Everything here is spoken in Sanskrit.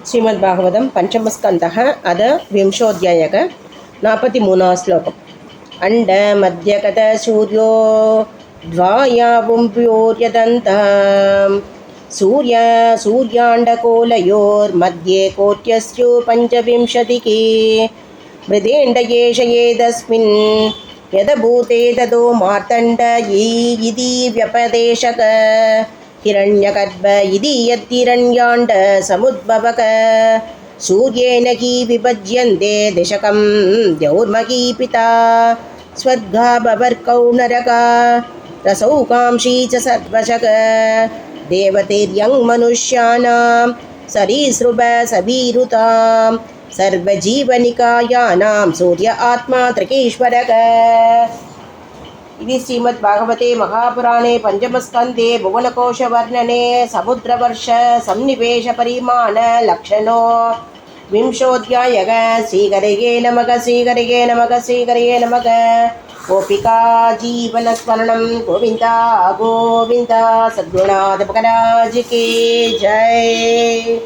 श्रीमद्भागवतं पञ्चमस्कन्धः अध विंशोऽध्यायः 43 श्लोकम्। अण्डमध्यगतसूर्यो द्वायावुम्भ्योर्यदन्तः सूर्याण्डकोलयोर्मध्ये कोट्यस्यो पञ्चविंशतिः मृदेण्ड एष एतस्मिन् यदभूते ततो मार्तण्ड इति व्यपदेशक हिरण्यगर्भ इति यद्हिरण्याण्ड समुद्भवक सूर्येण हि विभज्यन्ते दशकं द्यौर्मही पिता स्वर्गा बवर्कौ नरका रसौकांक्षी च सर्वशक देवतेर्यं मनुष्याणां सरीसृप सवीरुतां सर्वजीवनिकायानां सूर्य आत्मा त्रिकेश्वरः। इति श्रीमद्भागवते महापुराणे पंचमस्कन्धे भुवनकोशवर्णने समुद्रवर्ष सन्निवेश परिमाण लक्षणो विंशोऽध्यायः। श्रीहरये नमः श्रीहरये नमः श्रीहरये नमः। गोपिका जीवनस्मरणं गोविन्दा गोविन्दा। सद्गुणाधिपकराज की जय।